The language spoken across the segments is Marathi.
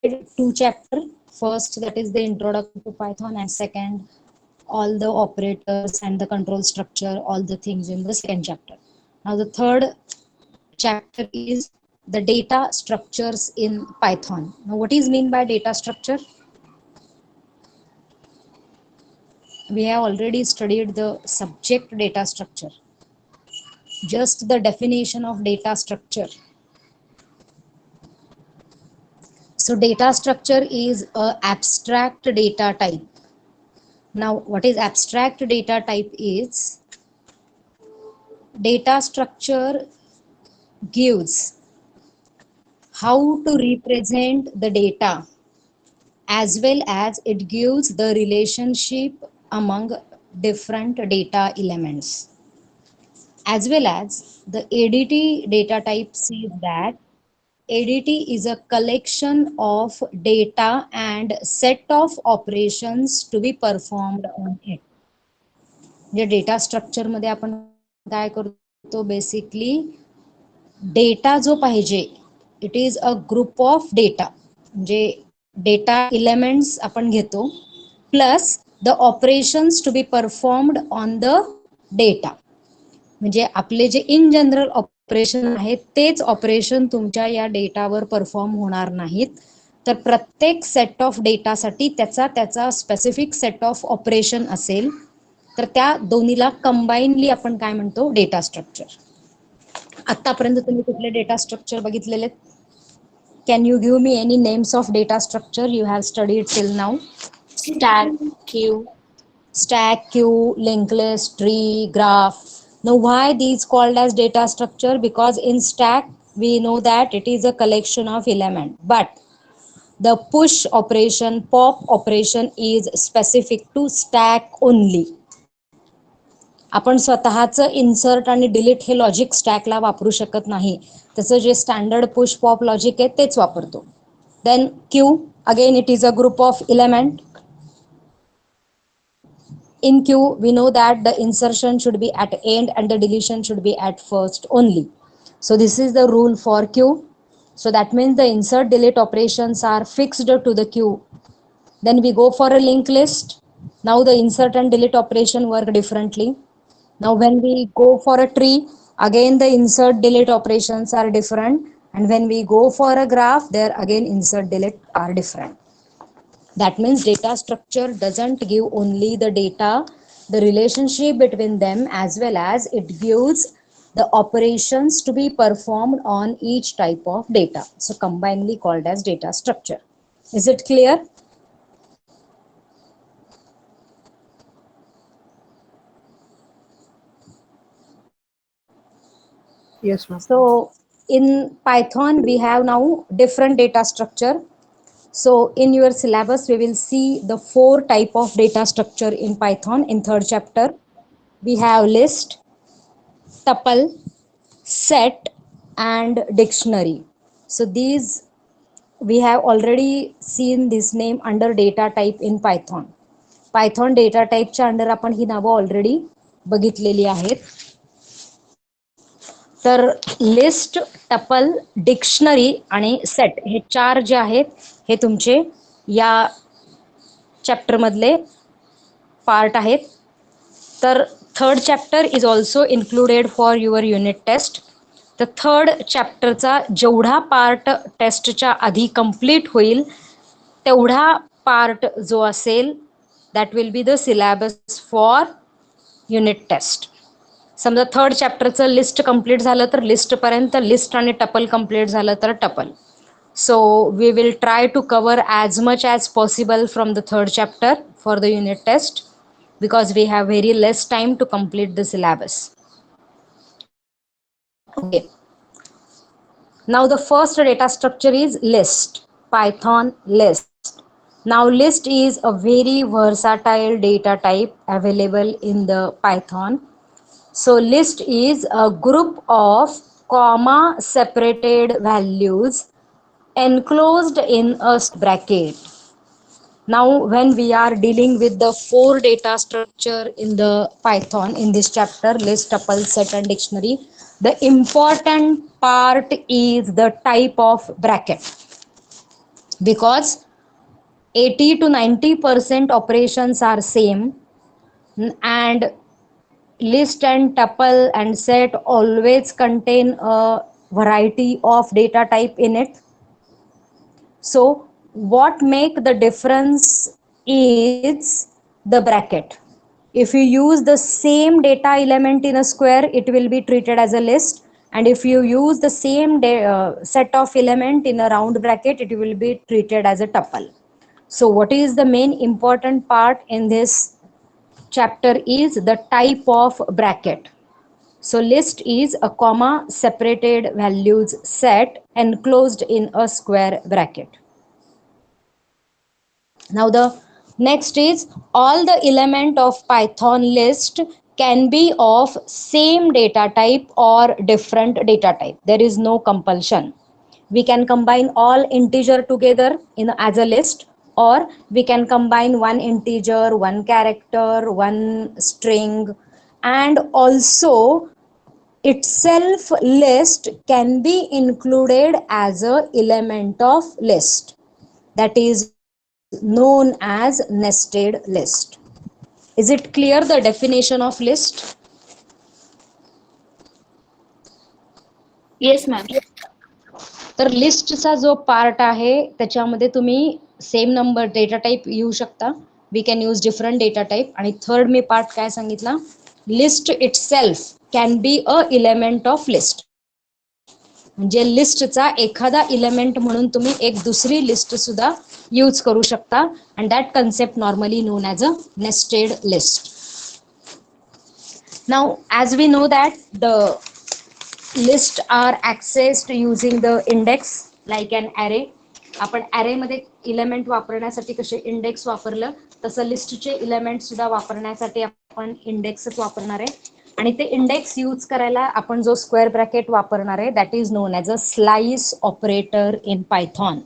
two chapter. First, that is the introduction to Python, and second, all the operators and the control structure, all the things in the second chapter. Now the third chapter is the data structures in Python. Now what is mean by data structure? We have already studied the subject data structure. Just the definition of data structure. So data structure is a abstract data type. Now what is abstract data type is data structure gives how to represent the data as well as it gives the relationship among different data elements, as well as the ADT data type says that ADT is a collection of data and set of operations to be performed on it. म्हणजे डेटा स्ट्रक्चर मध्ये आपण काय करतो बेसिकली डेटा जो पाहिजे it is a group of data म्हणजे डेटा एलिमेंट्स आपण घेतो plus the operations to be performed on the data म्हणजे आपले जे इन जनरल ऑपरेशन आहेत तेच ऑपरेशन तुमच्या या डेटावर परफॉर्म होणार नाहीत तर प्रत्येक सेट ऑफ डेटासाठी त्याचा त्याचा स्पेसिफिक सेट ऑफ ऑपरेशन असेल तर त्या दोन्हीला कंबाईनली आपण काय म्हणतो डेटा स्ट्रक्चर आतापर्यंत तुम्ही कुठले डेटा स्ट्रक्चर बघितलेले can you give me any names of data structure you have studied till now Stack, queue. stack queue linked list tree graph now why these called as data structure because in stack we know that it is a collection of element but the push operation pop operation is specific to stack only आपण स्वतःचं इन्सर्ट आणि डिलीट हे लॉजिक स्टॅकला वापरू शकत नाही त्याचं जे स्टँडर्ड पुश पॉप लॉजिक आहे तेच वापरतो then queue again it is a group of element in queue we know that the insertion should be at end and the deletion should be at first only so this is the rule for queue so that means the insert delete operations are fixed to the queue then we go for a linked list now the insert and delete operation work differently now when we go for a tree again the insert delete operations are different and when we go for a graph there again insert delete are different that means data structure doesn't give only the data, the relationship between them as well as it gives the operations to be performed on each type of data. So combinedly called as data structure. Is it clear? Yes, ma'am. So in Python we have now different data structure. So in your syllabus, we will see the 4 type of data structure in Python in third chapter. We have list, tuple, set, and dictionary. So these we have already seen this name under data type in Python. Python data type च्या अंडर आपण ही नावं ऑलरेडी बघितलेली आहेत. तर लिस्ट टपल डिक्शनरी आणि सेट हे 4 जे आहेत हे तुमचे या चॅप्टर मधले पार्ट आहेत तर third chapter is also included for your unit test तर थर्ड चॅप्टरचा जेवढा पार्ट टेस्टच्या आधी कंप्लीट होईल तेवढा पार्ट जो असेल that will be the syllabus for unit test समजा थर्ड चॅप्टरचं लिस्ट कंप्लीट झालं तर लिस्टपर्यंत लिस्ट आणि टपल कंप्लीट झालं तर tuple so we will try to cover as much as possible from the third chapter for the unit test because we have very less time to complete the syllabus. Okay. Now the first data structure is list, Python list. Now list is a very versatile data type available in the Python. So list is a group of comma separated values enclosed in a bracket. Now when we are dealing with the 4 data structure in the Python in this chapter list, tuple, set and dictionary, the important part is the type of bracket. because 80 to 90% operations are same, and list and tuple and set always contain a variety of data type in it. So what make the difference is the bracket. If you use the same data element in a square, it will be treated as a list, and if you use the same set of element in a round bracket, it will be treated as a tuple. So what is the main important part in this chapter is the type of bracket. So list is a comma separated values set enclosed in a square bracket. Now the next is all the element of Python list can be of same data type or different data type. There is no compulsion. We can combine all integer together as a list, or we can combine one integer, one character, one string, and also itself list can be included as a element of list, that is known as nested list. Is it clear the definition of list? Yes, ma'am. तर लिस्टचा जो पार्ट आहे त्याच्यामध्ये तुम्ही सेम नंबर डेटा टाईप येऊ शकता, we can use different data type. आणि थर्ड मी पार्ट काय सांगितला, list itself can be a element of list. म्हणजे लिस्टचा एखादा इलेमेंट म्हणून तुम्ही एक दुसरी लिस्ट सुद्धा यूज करू शकता, and that concept normally non as a nested list. Now as we know that the list are accessed using the index like an array. आपण array मध्ये इलेमेंट वापरण्यासाठी कसे इंडेक्स वापरलं, तसं लिस्टचे इलेमेंट सुद्धा वापरण्यासाठी आपण इंडेक्सच वापरणार आहे. आणि ते इंडेक्स यूज करायला आपण जो स्क्वेअर ब्रॅकेट वापरणार आहे that is known as a slice operator in Python.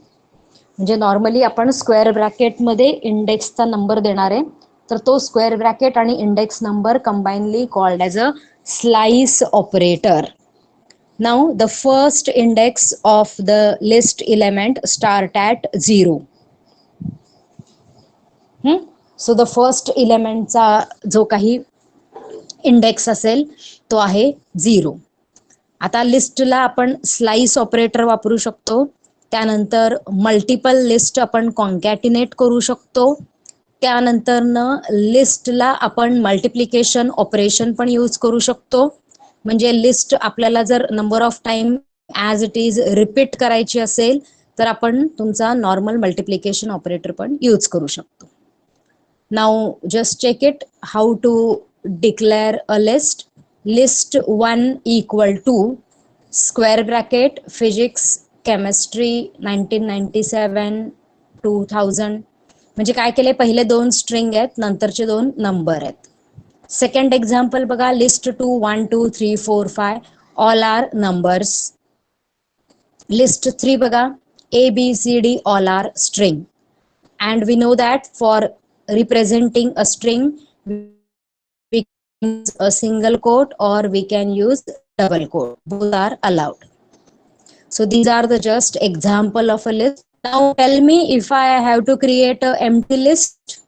म्हणजे नॉर्मली आपण स्क्वेअर ब्रॅकेटमध्ये इंडेक्सचा नंबर देणार आहे, तर तो स्क्वेअर ब्रॅकेट आणि index number combinedly called as a slice operator. Now the first index of the list element start at 0. So the first element चा जो काही इंडेक्स असेल तो आहे 0. आता लिस्टला आपण स्लाइस ऑपरेटर वापरू शकतो, त्यानंतर मल्टिपल लिस्ट आपण कॉन्कॅटिनेट करू शकतो, त्यानंतर लिस्टला आपण मल्टिप्लिकेशन ऑपरेशन पण यूज करू शकतो. म्हणजे लिस्ट आपल्याला जर number of time as it is repeat करायची असेल तर आपण तुमचा नॉर्मल मल्टिप्लिकेशन ऑपरेटर पण यूज करू शकतो. Now just check it how to declare a list. List 1 equal to square bracket physics chemistry 1997 2000. म्हणजे काय केले, पहिले 2 स्ट्रिंग आहेत, नंतरचे 2 नंबर आहेत. सेकंड एक्झाम्पल बघा, list 2 1 2 3 4 5 all are numbers. List 3 बघा, A B C D all are string, and we know that for representing a string we can use a single quote or we can use double quote, both are allowed. So these are the just example of a list. Now tell me, if I have to create a empty list,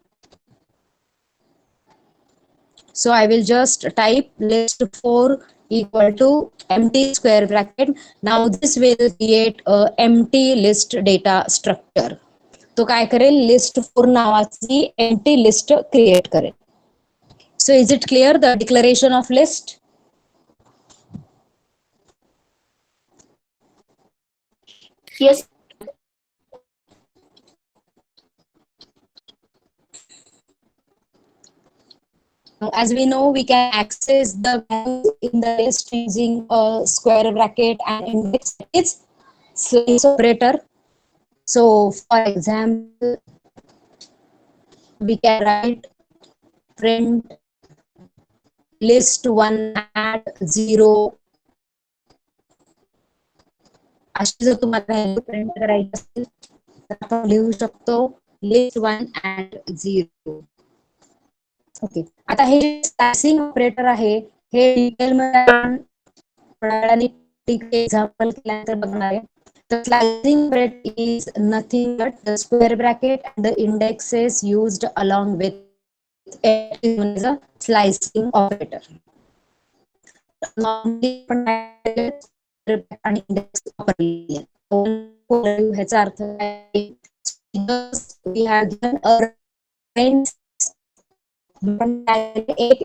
so I will just type list 4 equal to empty square bracket. Now this will create a empty list data structure. तो काय करेल, लिस्ट 4 नावाची एम्प्टी लिस्ट क्रिएट करेल. So is it clear the declaration of list? Yes. As we know, we can access the values in the list using a square bracket and index. It's slice operator. So for example, we can write print list 1 at 0. अशी जर तुम्हाला व्हॅल्यू प्रिंट करायची असेल तर आपण लिहू शकतो लिस्ट 1 at 0. ओके, आता हे स्लायसिंग ऑपरेटर आहे हे डिटेल मध्ये आपण एक्झाम्पल केल्यानंतर बघणार आहे. The slicing operator is nothing but the square bracket and the indexes used along with it is known as a slicing operator. Normally आपण आणि इंडेक्स वापरलेले ह्याचा अर्थ काय we have given a range एक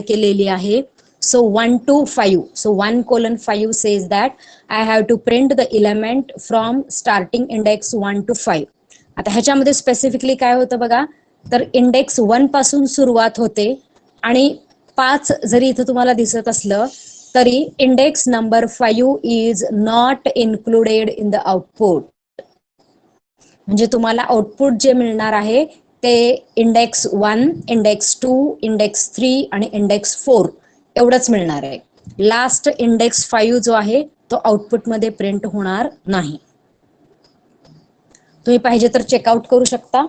केलेली आहे. So 1 to 5. So 1:5 says that I have to print the element from starting index 1 to 5. आता ह्याच्यामध्ये स्पेसिफिकली काय होतं बघा, तर इंडेक्स 1 पासून सुरुवात होते आणि 5 जरी इथं तुम्हाला दिसत असलं तरी index number 5 is not included in the output. म्हणजे तुम्हाला आउटपुट जे मिळणार आहे ते इंडेक्स 1, इंडेक्स 2, इंडेक्स 3 आणि इंडेक्स 4 एवढंच मिळणार आहे. लास्ट इंडेक्स 5 जो आहे तो आउटपुट मध्ये प्रिंट होणार नाही. तुम्ही पाहिजे तर चेकआउट करू शकता.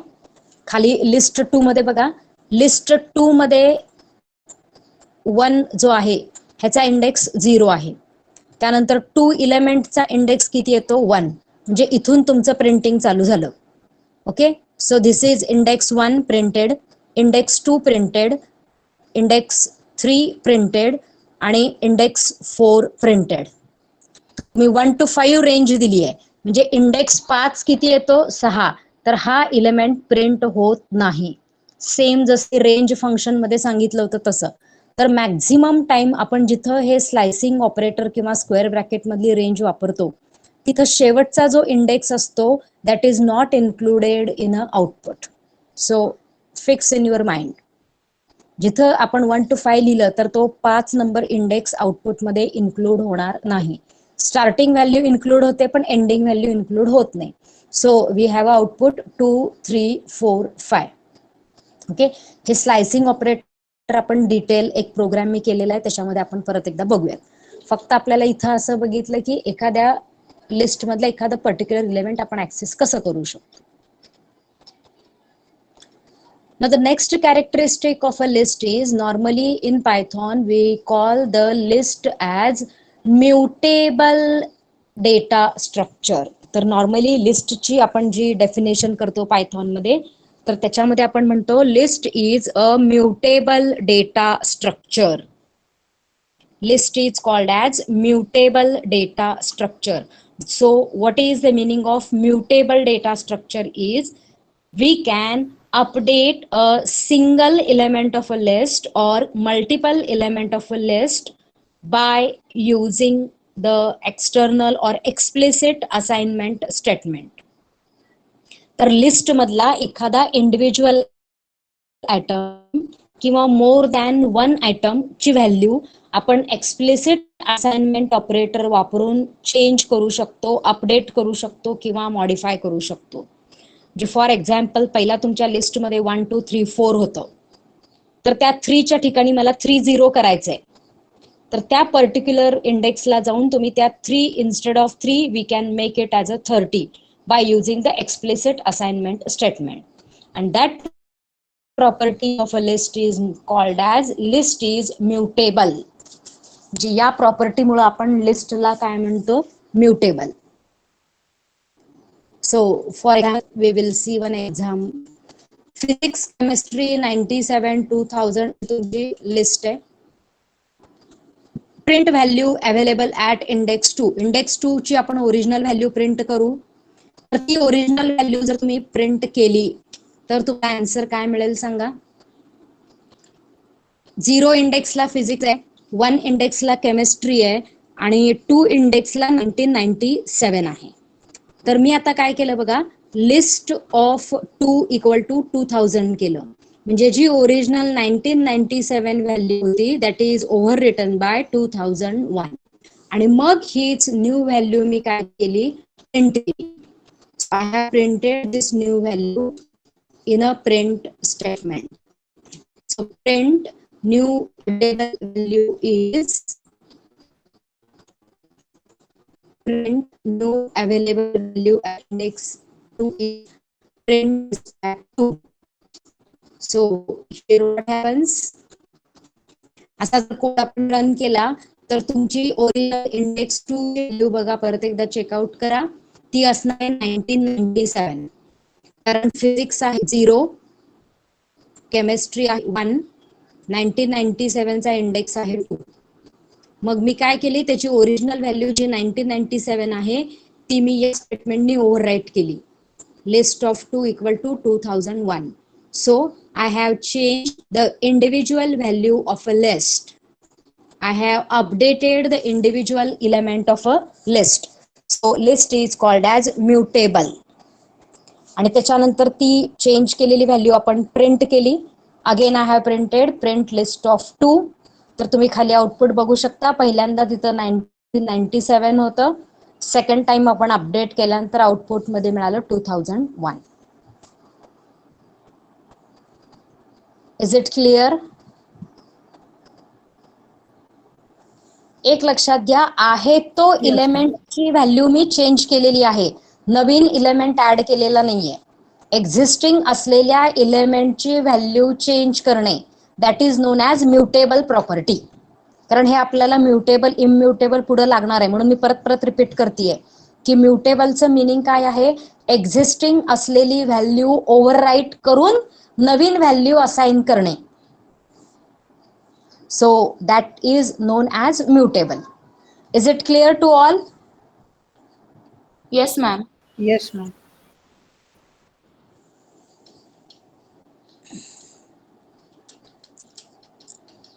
खाली लिस्ट 2 मध्ये बघा, लिस्ट 2 मध्ये 1 जो आहे ह्याचा इंडेक्स 0 आहे. त्यानंतर 2 इलेमेंटचा इंडेक्स किती येतो 1. म्हणजे इथून तुमचं प्रिंटिंग चालू झालं. Okay, so this is index 1 printed, index 2 printed, index 3 printed आणि इंडेक्स 4 प्रिंटेड. मी 1 to 5 रेंज दिली आहे. म्हणजे इंडेक्स 5 किती येतो 6, तर हा इलेमेंट प्रिंट होत नाही. सेम जसे रेंज फंक्शन मध्ये सांगितलं होतं तसं. तर मॅक्झिमम टाइम आपण जिथं हे स्लायसिंग ऑपरेटर किंवा स्क्वेअर ब्रॅकेट मधली रेंज वापरतो तिथं शेवटचा जो इंडेक्स असतो that is not included in a output. So fix in your mind. जिथं आपण 1 to 5 लिहिलं तर तो 5 नंबर इंडेक्स आउटपुट मध्ये इन्क्लूड होणार नाही. स्टार्टिंग व्हॅल्यू इन्क्लूड होते पण एंडिंग व्हॅल्यू इन्क्लूड होत नाही. So we have output 2, 3, 4, 5. Okay, हे स्लायसिंग ऑपरेटर आपण डिटेल एक प्रोग्राम मी केलेला आहे त्याच्यामध्ये आपण परत एकदा बघूयात. फक्त आपल्याला इथं असं बघितलं की एखाद्या लिस्ट मधलं एखादं पर्टिक्युलर इलेमेंट आपण ऍक्सेस कसं करू शकतो. Now the next characteristic of a list is normally in Python we call the list as mutable data structure. तर नॉर्मली लिस्टची आपण जी डेफिनेशन करतो पायथॉन मध्ये तर त्याच्यामध्ये आपण म्हणतो list is a mutable data structure. List is called as mutable data structure. So what is the meaning of mutable data structure is we can update a single element of a list or multiple element of a list by using the external or explicit assignment statement. तर लिस्ट मधला एखादा इंडिव्हिज्युअल आयटम किंवा मोर दॅन 1 आयटम ची व्हॅल्यू आपण एक्सप्लिसिट असाइनमेंट ऑपरेटर वापरून चेंज करू शकतो, अपडेट करू शकतो किंवा मॉडिफाय करू शकतो. म्हणजे फॉर एक्झाम्पल पहिला तुमच्या लिस्टमध्ये 1, 2, 3, 4 होतं तर त्या 3च्या ठिकाणी मला 30 करायचंय. तर त्या पर्टिक्युलर इंडेक्सला जाऊन तुम्ही त्या 3 instead of 3 we can make it as a 30 by using the explicit assignment statement. And that property of a list is called as list is mutable. जी या प्रॉपर्टी मुळे आपण लिस्टला काय म्हणतो mutable. So for example we will see one exam. Physics chemistry 97 2000 तुमची लिस्ट आहे. Print value available at index 2. Index 2 ची आपण ओरिजिनल व्हॅल्यू प्रिंट करू. तर ती ओरिजिनल व्हॅल्यू जर तुम्ही प्रिंट केली तर तुम्हाला आन्सर काय मिळेल सांगा. 0 इंडेक्सला फिजिक्स आहे, 1 इंडेक्सला केमिस्ट्री आहे आणि 2 इंडेक्सला 1997 आहे. तर मी आता काय केलं बघा, लिस्ट ऑफ 2 इक्वल टू 2000 केलं. म्हणजे जी ओरिजिनल 1997 व्हॅल्यू होती that is over written by 2001 आणि मग हीच न्यू व्हॅल्यू मी काय केली प्रिंट केली. I have printed this new value in a print statement. So print new value is print new available value at index 2 is print at 2. So here what happens, असा जर कोड आपण रन केला तर तुमची ओरिजिनल इंडेक्स 2 व्हॅल्यू बघा, परत एकदा चेकआउट करा. ती असणार आहे 1997. कारण फिजिक्स आहे 0, केमिस्ट्री आहे 1, 1997 चा इंडेक्स आहे 2. मग मी काय केली, त्याची ओरिजिनल व्हॅल्यू जी 1997 आहे ती मी या स्टेटमेंटनी ओव्हरराईट केली. List of 2 equal to 2001. So I have changed the individual value of a list. I have updated the individual element of a list. So list is called as mutable. आणि त्याच्यानंतर ती चेंज केलेली व्हॅल्यू आपण प्रिंट केली. Again I have printed print list of 2. तर तुम्ही खाली आउटपुट बघू शकता. पहिल्यांदा तिथं 1997 होतं. सेकंड टाइम आपण अपडेट केल्यानंतर आउटपुट मध्ये मिळालं 2001. Is it clear? एक लक्षात घ्या, आहे तो इलेमेंटची व्हॅल्यू मी चेंज केलेली आहे, नवीन इलेमेंट ऍड केलेला नाहीये. एक्झिस्टिंग असलेल्या इलेमेंटची व्हॅल्यू चेंज करणे, that is known as mutable property. कारण हे आपल्याला म्युटेबल इम्युटेबल पुढे लागणार आहे, म्हणून मी परत परत रिपीट करतेय की म्युटेबलचं मिनिंग काय आहे. एक्झिस्टिंग असलेली व्हॅल्यू ओव्हरराईट करून नवीन व्हॅल्यू असाइन करणे. So that is known as mutable. Is it clear to all? Yes, ma'am. Yes, ma'am.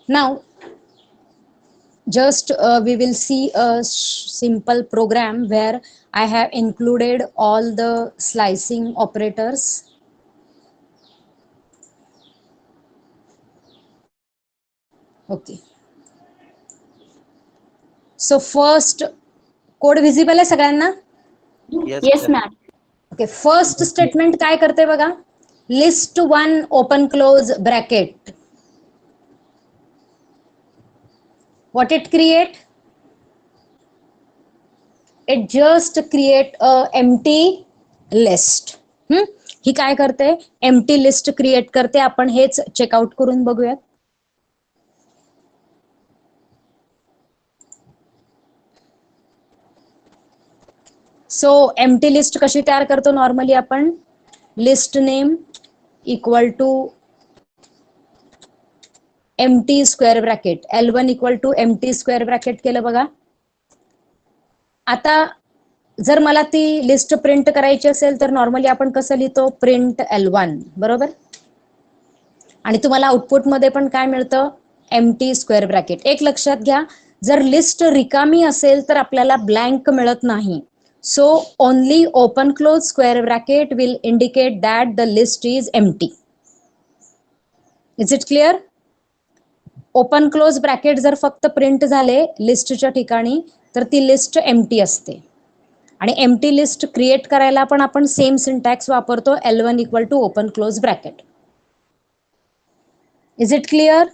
Now just we will see a simple program where I have included all the slicing operators. Okay. So first code visible आहे सगळ्यांना? Yes, ma'am. Okay, first statement काय करते बघा. List 1 open close bracket. What it create? It just create a empty list. ही काय करते, एम्प्टी लिस्ट क्रिएट करते. आपण हेच चेकआउट करून बघूयात. सो एम्प्टी लिस्ट कशी तयार करतो नॉर्मली आपण, list name equal to empty square bracket, L1 equal to empty square bracket केलं बघा. आता जर मला ती लिस्ट प्रिंट करायची असेल तर नॉर्मली आपण कसं लिहितो, प्रिंट L1, बरोबर. आणि तुम्हाला आउटपुट मध्ये पण काय मिळतं, एम्प्टी स्क्वेअर ब्रॅकेट. एक लक्षात घ्या, जर लिस्ट रिकामी असेल तर आपल्याला ब्लँक मिळत नाही. So only open close square bracket will indicate that the list is empty. Is it clear? Open close bracket जर फक्त प्रिंट झाले लिस्टच्या ठिकाणी तर ती लिस्ट एम्प्टी असते. आणि एम्प्टी लिस्ट क्रिएट करायला पण आपण सेम सिंटॅक्स वापरतो, L1 equal to open close bracket. Is it clear?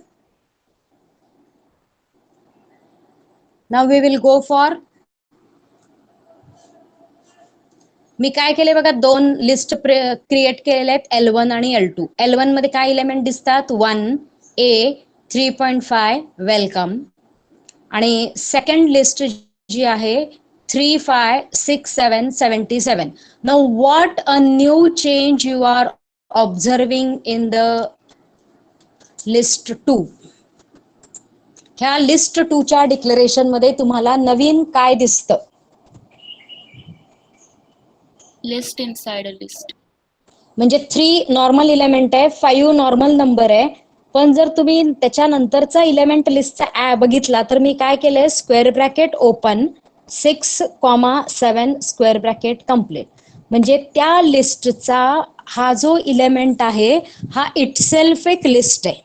Now we will go for, मी काय केले बघा, दोन लिस्ट क्रिएट केलेले आहेत, L1 आणि L2. L1 मध्ये काय इलेमेंट दिसतात, 1A 3.5 वेलकम. आणि सेकंड लिस्ट जी आहे 3, 5, 6, 7, 77. Now what a new change you are observing in the list 2. ह्या लिस्ट 2 च्या डिक्लेरेशन मध्ये तुम्हाला नवीन काय दिसतं? List inside a list. म्हणजे 3 नॉर्मल इलेमेंट आहे, 5 नॉर्मल नंबर आहे. पण जर तुम्ही त्याच्यानंतरचा इलेमेंट लिस्टचा बघितला तर मी काय केलंय, square bracket open 6,7 square bracket complete. म्हणजे त्या लिस्टचा हा जो इलेमेंट आहे हा इटसेल्फ एक लिस्ट आहे.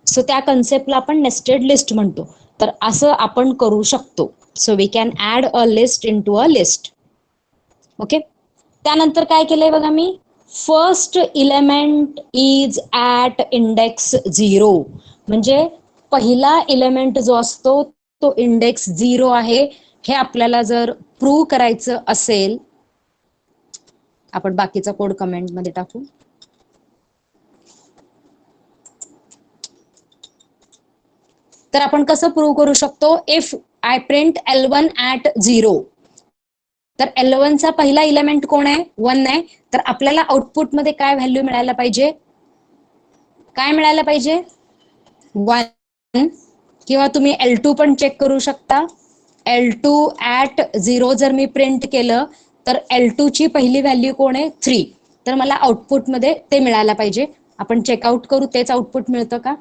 सो त्या कन्सेप्टला आपण नेस्टेड लिस्ट म्हणतो. तर असं आपण करू शकतो. So we can add a list into a list. Okay, त्यानंतर काय केलंय बघा मी, first element is at index 0. म्हणजे पहिला इलेमेंट जो असतो तो इंडेक्स 0 आहे. हे आपल्याला जर प्रूव्ह करायचं असेल, आपण बाकीचा कोड कमेंट मध्ये टाकू. तर आपण कसं प्रूव्ह करू शकतो, if I print L1 at 0, तर L1 चा पहिला इलेमेंट कोण आहे, 1 आहे, तर आपल्याला आउटपुटमध्ये काय व्हॅल्यू मिळायला पाहिजे, काय मिळायला पाहिजे, 1. किंवा तुम्ही L2 पण चेक करू शकता, L2 ॲट 0 जर मी प्रिंट केलं तर L2 ची पहिली व्हॅल्यू कोण आहे, 3, तर मला आउटपुटमध्ये ते मिळायला पाहिजे. आपण चेकआउट करू, तेच आउटपुट मिळतं का.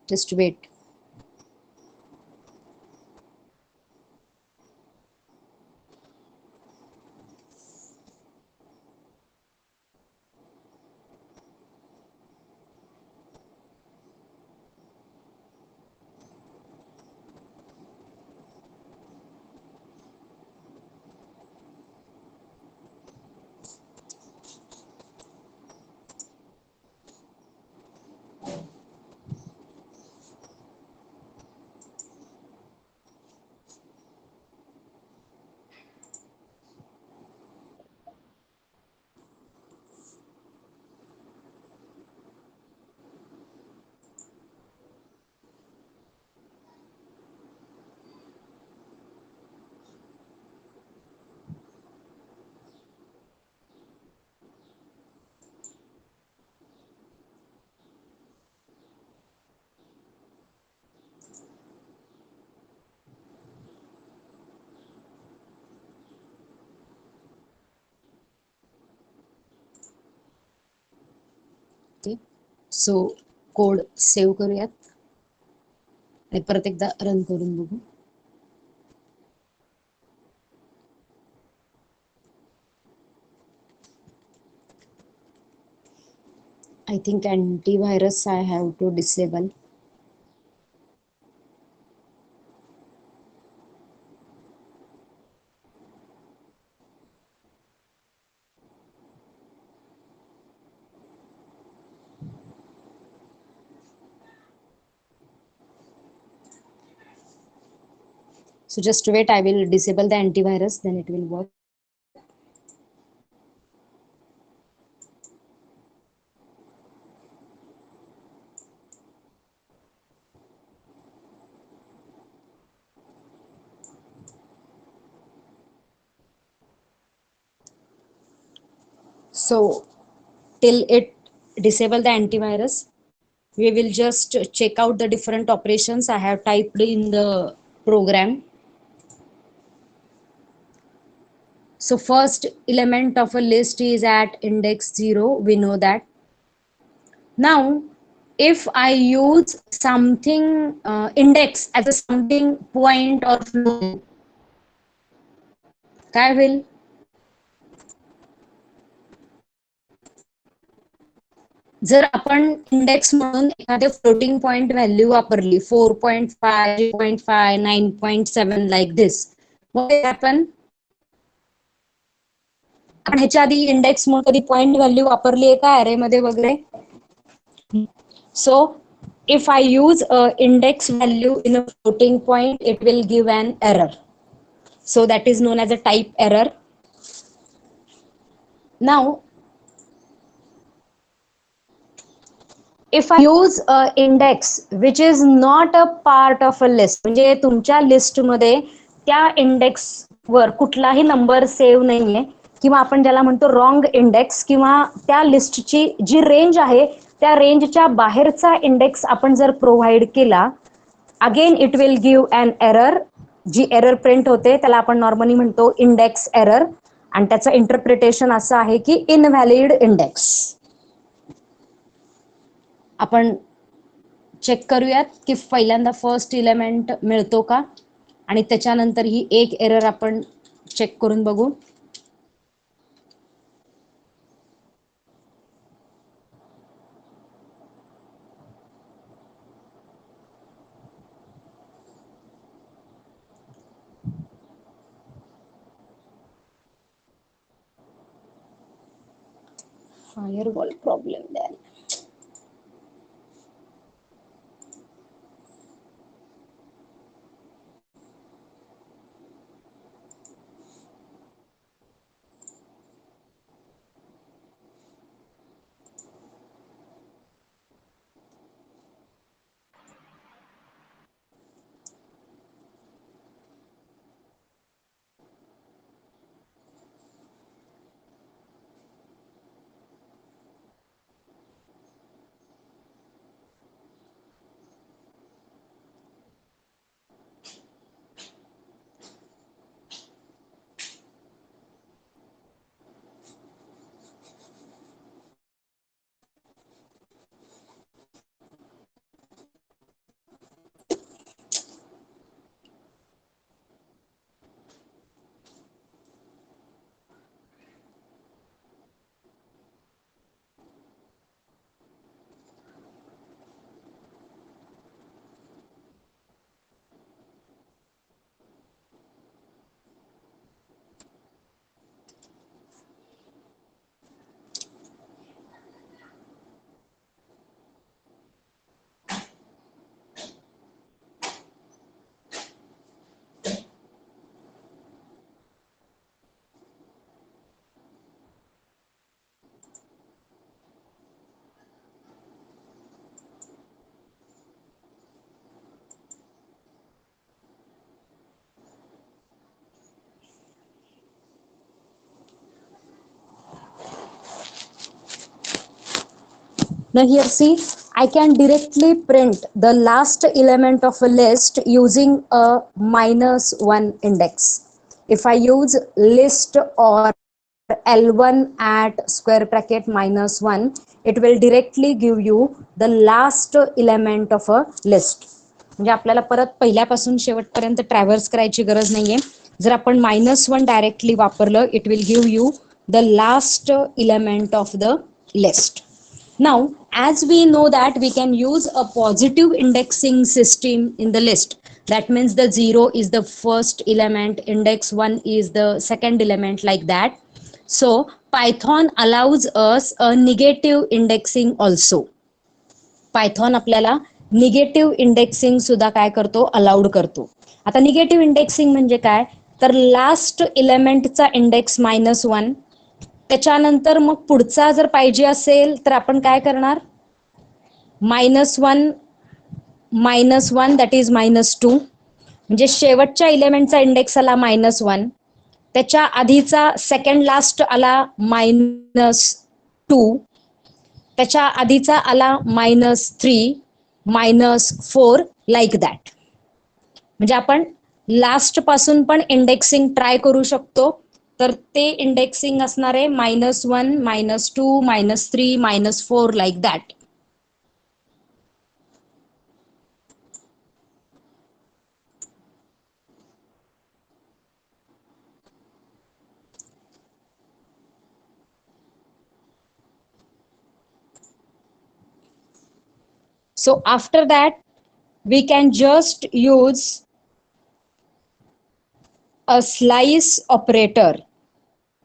Just wait. Okay, so code save करूयात आणि परत एकदा रन करून बघू. I think antivirus I have to disable. So just wait, I will disable the antivirus, then it will work. So till it disable the antivirus, we will just check out the different operations I have typed in the program. So first element of a list is at index 0, we know that. Now if I use something index as a something point or flow, काय होईल, जर आपण इंडेक्स म्हणून एखादे फ्लोटिंग पॉइंट व्हॅल्यू वापरली 4.5, 3.5, 9.7 लाईक दिस, आपण ह्याच्या आधी इंडेक्स म्हणून कधी पॉइंट व्हॅल्यू वापरली आहे का अरे मध्ये वगैरे. So if I use a index value in a floating point, it will give an error. So that is known as a type error. Now if I use a index which is not a part of a list, म्हणजे तुमच्या लिस्ट मध्ये त्या इंडेक्स वर कुठलाही नंबर सेव्ह नाहीये, किंवा आपण ज्याला म्हणतो रॉंग इंडेक्स, किंवा त्या लिस्टची जी रेंज आहे त्या रेंजच्या बाहेरचा इंडेक्स आपण जर प्रोव्हाइड केला, again it will give an error. जी एरर प्रिंट होते त्याला आपण नॉर्मली म्हणतो इंडेक्स एरर, आणि त्याचं इंटरप्रिटेशन असं आहे की इनव्हॅलिड इंडेक्स. आपण चेक करूयात की पहिल्यांदा फर्स्ट इलेमेंट मिळतो का, आणि त्याच्यानंतर ही एक एरर आपण चेक करून बघू. फायरवॉल प्रॉब्लेम द्याल. Now here see, I can directly print the last element of a list using a -1 index. If I use list or L1 at square bracket -1, it will directly give you the last element of a list. म्हणजे आपल्याला परत पहिल्यापासून शेवटपर्यंत ट्रॅव्हर्स करायची गरज नाहीये. जर आपण -1 डायरेक्टली वापरलं, it will give you the last element of the list. Now, as we know that we can use a positive indexing system in the list. That means the 0 is the first element, index 1 is the second element, like that. So, Python allows us a negative indexing also. Python आपल्याला निगेटिव्ह इंडेक्सिंग सुद्धा काय करतो, अलाउड करतो. आता निगेटिव्ह इंडेक्सिंग म्हणजे काय, तर लास्ट एलिमेंटचा इंडेक्स -1, त्याच्यानंतर मग पुढचा जर पाहिजे असेल तर आपण काय करणार, -1 -1 दॅट इज -2. म्हणजे शेवटच्या एलिमेंटचा इंडेक्स आला -1, त्याच्या आधीचा सेकंड लास्ट आला -2, त्याच्या आधीचा आला -3, -4, लाईक दॅट. म्हणजे आपण लास्ट पासून पण इंडेक्सिंग ट्राय करू शकतो. तर ते इंडेक्सिंग असणार आहे -1, -2, -3, -4, like that. So after that, we can just use a slice operator,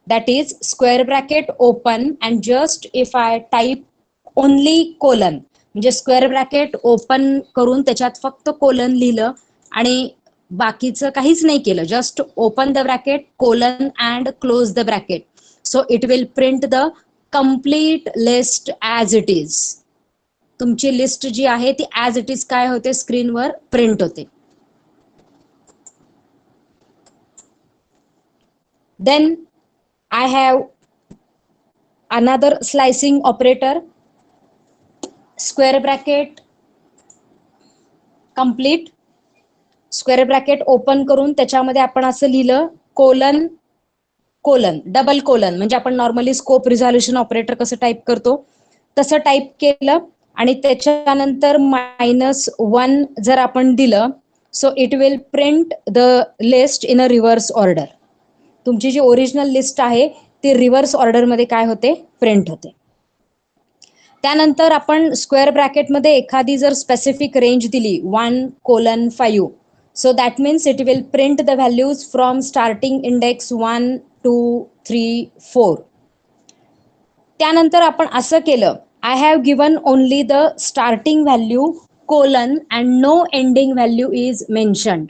that is square bracket open, and just if I type only colon, म्हणजे स्क्वेअर ब्रॅकेट ओपन करून त्याच्यात फक्त कोलन लिहिलं आणि बाकीचं काहीच नाही केलं, just open the bracket, colon and close the bracket. So it will print the complete list as it is. तुमची लिस्ट जी आहे ती ॲज इट इज काय होते, स्क्रीनवर प्रिंट होते. Then I have another slicing operator, square bracket complete, square bracket open करून त्याच्यामध्ये आपण असं लिहिलं कोलन कोलन डबल कोलन, म्हणजे आपण नॉर्मली स्कोप रिझॉल्युशन ऑपरेटर कसं टाईप करतो तसं टाईप केलं आणि त्याच्यानंतर -1 जर आपण दिलं, so it will print the list in a reverse order. तुमची जी ओरिजिनल लिस्ट आहे ती रिव्हर्स ऑर्डरमध्ये काय होते, प्रिंट होते. त्यानंतर आपण स्क्वेअर ब्रॅकेटमध्ये एखादी जर स्पेसिफिक रेंज दिली 1:5, so that means it will print the values from starting index 1, 2, 3, 4. त्यानंतर आपण असं केलं, I have given only the starting value colon and no ending value is mentioned.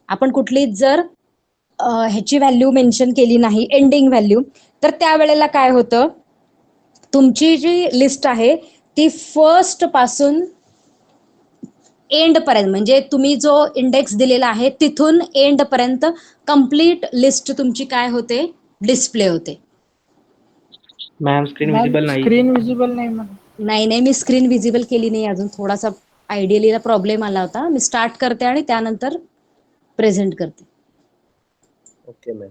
आपण कुठलीच जर ह्याची व्हॅल्यू मेन्शन केली नाही, एंडिंग व्हॅल्यू, तर त्यावेळेला काय होतं, तुमची जी लिस्ट आहे ती फर्स्ट पासून एंड पर्यंत, म्हणजे तुम्ही जो इंडेक्स दिलेला आहे तिथून एंड पर्यंत कंप्लीट लिस्ट तुमची काय होते, डिस्प्ले होते. मॅम स्क्रीन विजिबल नाही. स्क्रीन विजिबल नाही म्हणा. नाही, मी स्क्रीन विजिबल केली नाही अजून, थोडासा आयडियलीला प्रॉब्लेम आला होता. मी स्टार्ट करते आणि त्यानंतर प्रेझेंट करते. Okay ma'am.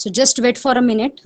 So just wait for a minute.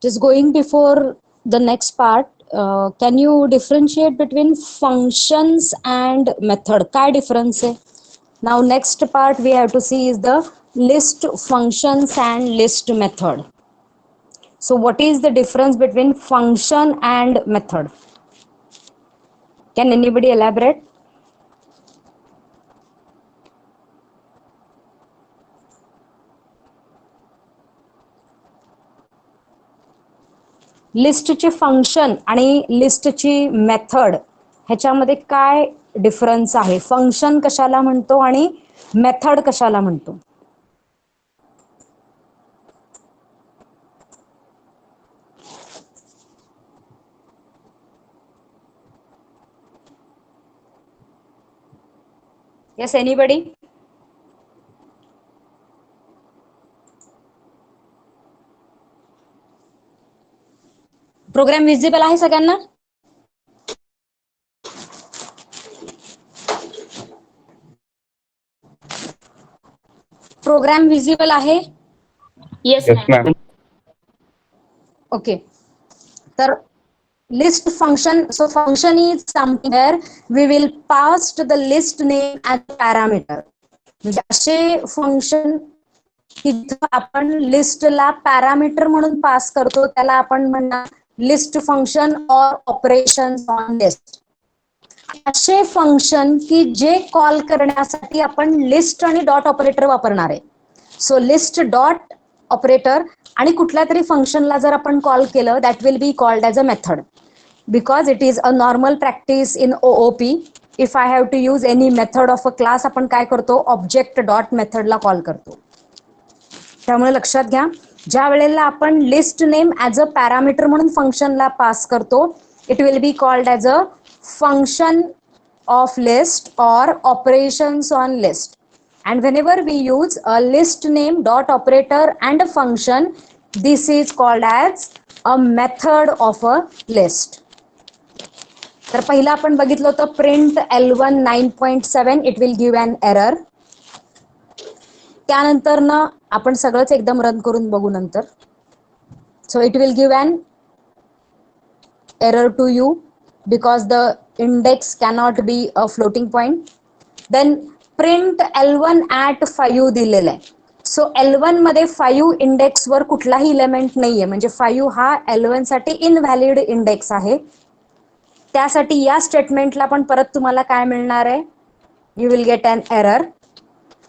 Just going before the next part, can you differentiate between functions and method? काय difference है? Now next part we have to see is the list functions and list method. So what is the difference between function and method? Can anybody elaborate? लिस्टचे फंक्शन आणि लिस्टची मेथड ह्याच्यामध्ये काय डिफरन्स आहे? फंक्शन कशाला म्हणतो आणि मेथड कशाला म्हणतो? Yes, anybody? प्रोग्राम विजिबल आहे सगळ्यांना? प्रोग्राम विजिबल आहे? Yes, ma'am. Okay. तर list function, so function is something where we will pass to the list name as a parameter. म्हणजे असे फंक्शन की आपण लिस्टला पॅरामीटर म्हणून पास करतो त्याला आपण म्हणणार लिस्ट फंक्शन और ऑपरेशन ऑन लिस्ट. असे फंक्शन की जे कॉल करण्यासाठी आपण लिस्ट आणि डॉट ऑपरेटर वापरणार आहे. सो लिस्ट डॉट ऑपरेटर आणि कुठल्या तरी फंक्शनला जर आपण कॉल केलं that will be called as a method, because it is a normal practice in OOP. If I have to use any method of a class आपण काय करतो, ऑब्जेक्ट डॉट मेथडला कॉल करतो. त्यामुळे लक्षात घ्या, ज्या वेळेला आपण list name as a parameter म्हणून फंक्शनला पास करतो, it will be called as a function of list or operations on list. And whenever we use a list name dot operator and a function, this is called as a method of a list. तर पहिला आपण बघितलं होतं print L1 9.7 it will give an error. त्यानंतर ना आपण सगळंच एकदम रन करून बघू नंतर. So it will give an error to you because the index cannot be a floating point. Then print L1 at 5 दिलेलं आहे. सो L1 मध्ये 5 इंडेक्स वर कुठलाही इलेमेंट नाहीये, म्हणजे 5 हा L1 साठी इनव्हॅलिड इंडेक्स आहे. त्यासाठी या स्टेटमेंटला पण परत तुम्हाला काय मिळणार आहे, you will get an error.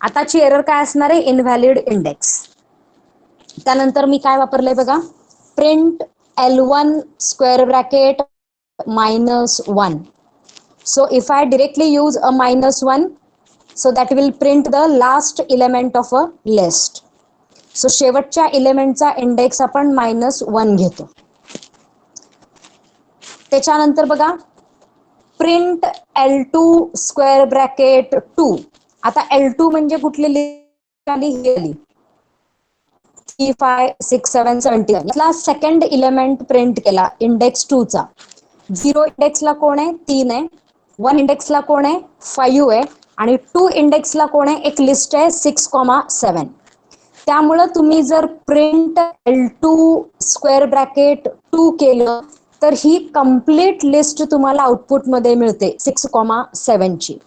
आताची एरर काय असणार आहे, इनव्हॅलिड इंडेक्स. त्यानंतर मी काय वापरलंय बघा, print L1 square bracket -1. So if I directly use a -1, so that will print the last element of a list. So शेवटच्या एलिमेंटचा इंडेक्स आपण -1 घेतो. त्याच्यानंतर बघा प्रिंट L2 स्क्वेअर ब्रॅकेट 2. आता L2 म्हणजे कुठली लिस्ट आली? ही आली 3, 5, 6, 7, 70. यातला सेकंड एलिमेंट प्रिंट केला इंडेक्स 2 चा. 0 इंडेक्सला कोण आहे? 3 आहे. 1 इंडेक्सला कोण आहे? 5 आहे. आणि 2 इंडेक्सला कोण आहे? एक लिस्ट आहे 6,7. त्यामुळं तुम्ही जर प्रिंट L2 स्क्वेअर ब्रॅकेट 2 केलं तर ही कंप्लीट लिस्ट तुम्हाला आउटपुटमध्ये मिळते 6,7 ची.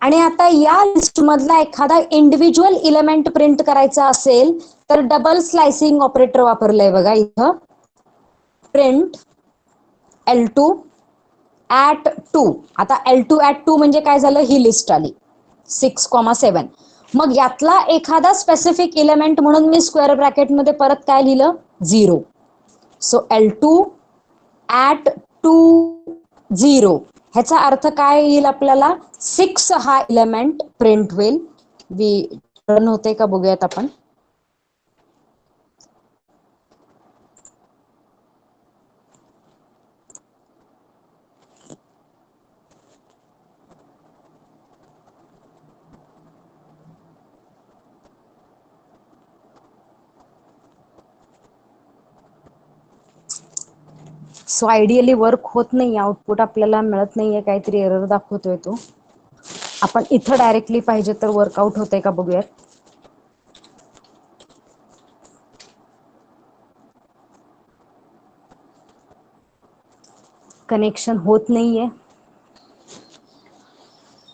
आणि आता या लिस्ट मधला एखादा इंडिव्हिज्युअल इलेमेंट प्रिंट करायचा असेल तर डबल स्लायसिंग ऑपरेटर वापरलंय बघा इथं. Print L2 at 2. आता L2 at 2 म्हणजे काय झालं? ही लिस्ट आली 6,7. मग यातला एखादा स्पेसिफिक इलेमेंट म्हणून मी स्क्वेअर ब्रॅकेट मध्ये परत काय लिहिलं? 0. So L2 at 2 0. ह्याचा अर्थ काय येईल आपल्याला? 6 हा इलेमेंट प्रिंट होईल. रन होते का बघूयात आपण. सो आयडियली वर्क होत नाही, आउटपुट आपल्याला मिळत नाहीये, काहीतरी एरर दाखवतोय तो. आपण इथं डायरेक्टली पाहिजे तर वर्कआउट होतंय का बघूयात. कनेक्शन होत नाहीये.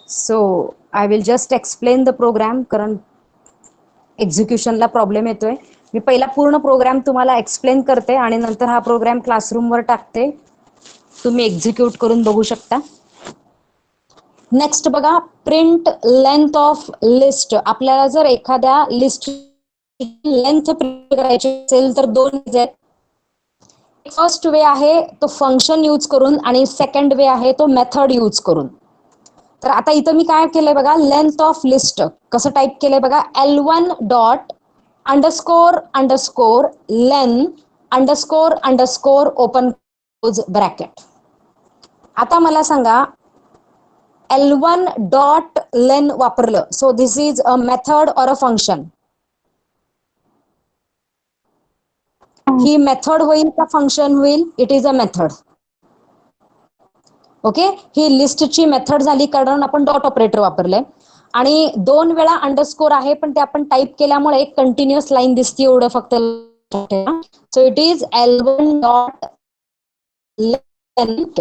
So I will just explain the program, कारण एक्झिक्युशनला प्रॉब्लेम येतोय. मी पहिला पूर्ण प्रोग्राम तुम्हाला एक्सप्लेन करते आणि नंतर हा प्रोग्राम क्लासरूमवर टाकते. तुम्ही एक्झिक्यूट करून बघू शकता. नेक्स्ट बघा, प्रिंट लेंथ ऑफ लिस्ट. आपल्याला जर एखाद्या लिस्ट लेंथ प्रिंट करायची असेल तर 2 वेज आहेत. फर्स्ट वे आहे तो फंक्शन यूज करून आणि सेकंड वे आहे तो मेथड यूज करून. तर आता इथं मी काय केलंय बघा, लेंथ ऑफ लिस्ट कसं टाईप केलंय बघा, L1 dot underscore underscore len underscore underscore open close bracket. आता मला सांगा L1 डॉट लेन वापरलं, so this is a method or a function. ही मेथड होईल का फंक्शन होईल? It is a method. Okay, ही लिस्टची मेथड झाली कारण आपण डॉट ऑपरेटर वापरलंय. आणि 2 वेळा अंडरस्कोर आहे पण ते आपण टाईप केल्यामुळे एक कंटिन्युअस लाईन दिसते एवढं फक्त. So it is L1 dot length.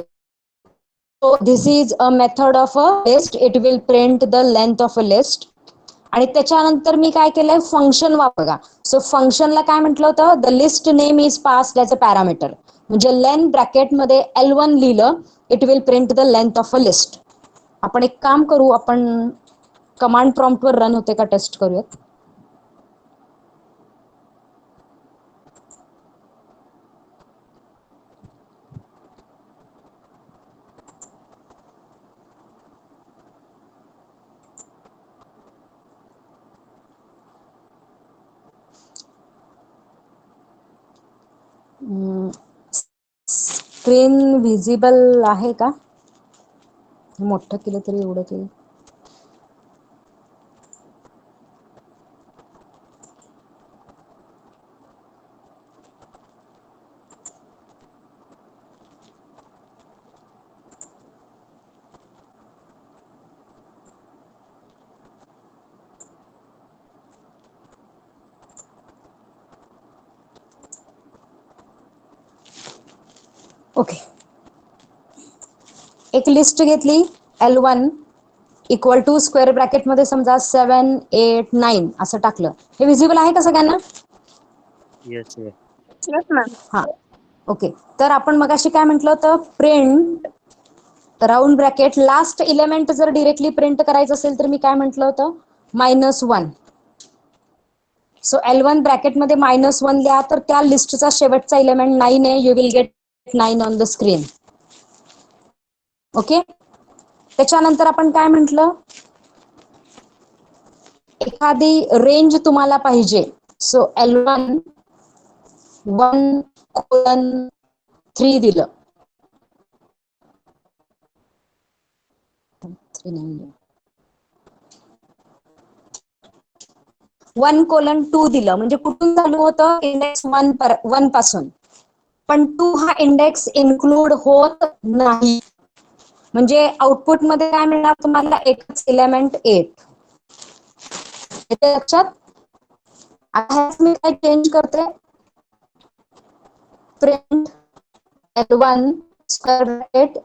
So this is a method of a list. It will print the length of a list. आणि त्याच्यानंतर मी काय केलंय, फंक्शन वापरा. सो फंक्शनला काय म्हटलं होतं, the list name is passed as a parameter. म्हणजे लेन ब्रॅकेट मध्ये L1 लिहिलं, it will print the length of a list. आपण एक काम करू, आपण कमांड प्रॉम्प्ट वर रन होते का टेस्ट करूयात. स्क्रीन व्हिजिबल आहे का? मोठं केलं तरी एवढं केलं. ओके, एक लिस्ट घेतली L1 equal to square bracket मध्ये समजा 7, 8, 9 असं टाकलं. हे विजिबल आहे का सगळ्यांना? Yes yes. Yes, ma'am. हा, ओके. तर आपण मगाशी काय म्हटलं होतं, print round bracket last element जर डिरेक्टली प्रिंट करायचं असेल तर मी काय म्हटलं होतं, -1. सो L1 ब्रॅकेट मध्ये -1 लिहा, तर त्या लिस्टचा शेवटचा इलेमेंट 9 आहे. You will get 9 on the screen. Okay. त्याच्यानंतर आपण काय म्हटलं, एखादी रेंज तुम्हाला पाहिजे. सो L1 1:3 दिलं. 1:2 दिलं म्हणजे कुठून चालू होतं, इंडेक्स 1 पासून. पण 2 हा इंडेक्स इन्क्लूड होत नाही. म्हणजे आउटपुट मध्ये काय मिळणार तुम्हाला, एकच एलिमेंट 8. लक्षात. आता मी काय चेंज करते, प्रिंट L1 स्क्वेअर ब्रॅकेट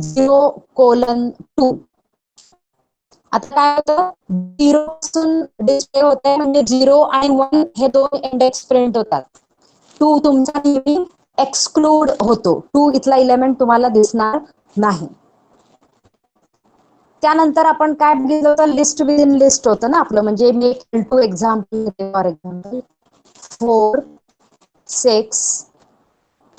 0:2. आता काय होतं, 0 पासून डिस्प्ले होते म्हणजे 0 आणि 1 हे दोन इंडेक्स प्रिंट होतात. 2 तुमचा नेहमी एक्सक्लूड होतो. 2 इथला एलिमेंट तुम्हाला दिसणार नाही. त्यानंतर आपण काय बघितलं होतं, लिस्ट विदिन लिस्ट होतं ना आपलं. म्हणजे मी एक L2 एक्झाम्पल, फॉर एक्झाम्पल 4 6